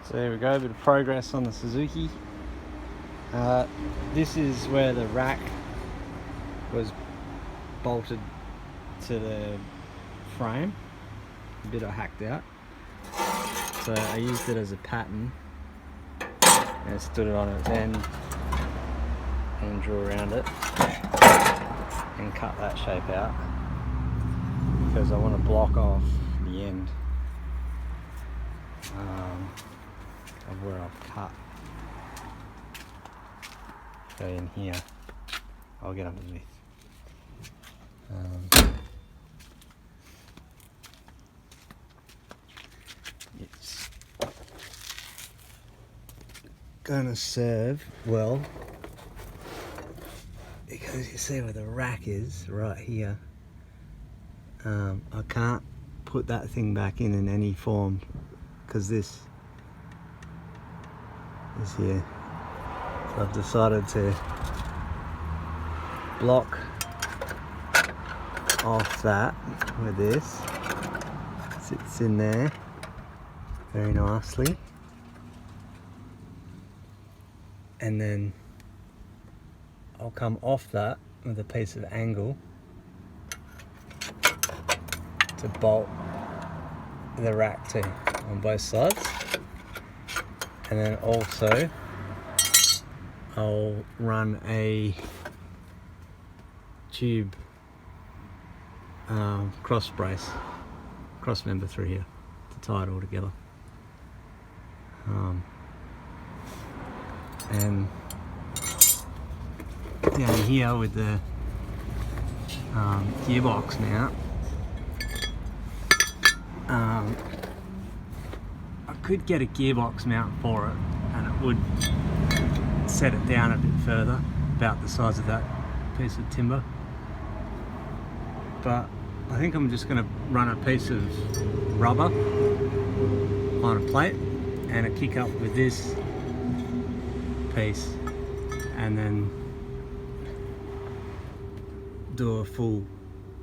So there we go, a bit of progress on the Suzuki. This is where the rack was bolted to the frame, a bit I hacked out. So I used it as a pattern and stood it on its end and drew around it and cut that shape out because I want to block off the end of where I've cut. So in here, I'll get underneath. It's gonna serve well because you see where the rack is right here. I can't put that thing back in any form because this is here. So I've decided to block off that where this sits in there very nicely, and then I'll come off that with a piece of angle to bolt the rack to on both sides, and then also I'll run a tube cross member through here to tie it all together. And down here with the gearbox mount, I could get a gearbox mount for it and it would set it down a bit further, about the size of that piece of timber. But I think I'm just going to run a piece of rubber on a plate and a kick up with this piece, and then do a full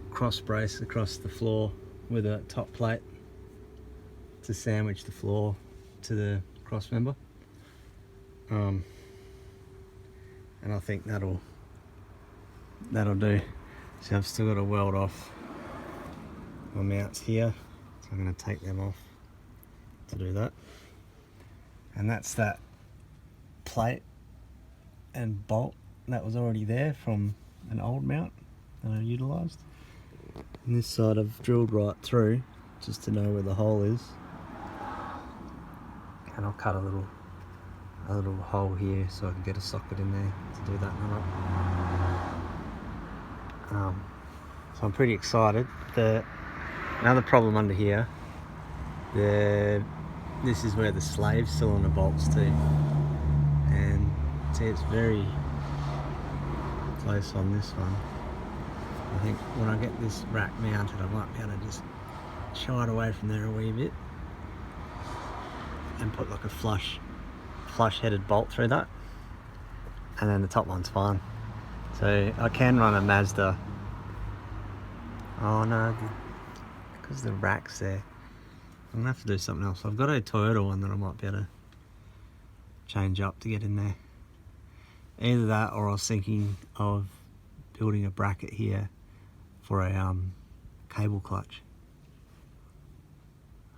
cross brace across the floor with a top plate to sandwich the floor to the cross member. And I think that'll do. So I've still got to weld off my mounts here, so I'm going to take them off to do that. And that's that plate and bolt that was already there from an old mount that I utilised. And this side I've drilled right through just to know where the hole is. And I'll cut a little hole here so I can get a socket in there to do that nut up. So I'm pretty excited. Another problem under here, this is where the slave cylinder bolts to, and see it's very close on this one. I think when I get this rack mounted I might be able to just shy it away from there a wee bit and put like a flush headed bolt through that, and then the top one's fine. So I can run a Mazda. Oh no, because the rack's there. I'm gonna have to do something else. I've got a Toyota one that I might be able to change up to get in there. Either that, or I was thinking of building a bracket here for a cable clutch.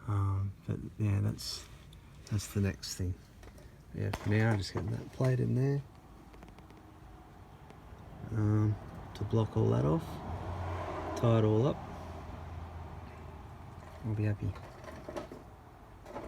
But yeah, that's the next thing. Yeah, for now I'm just getting that plate in there to block all that off, tie it all up. We'll be happy.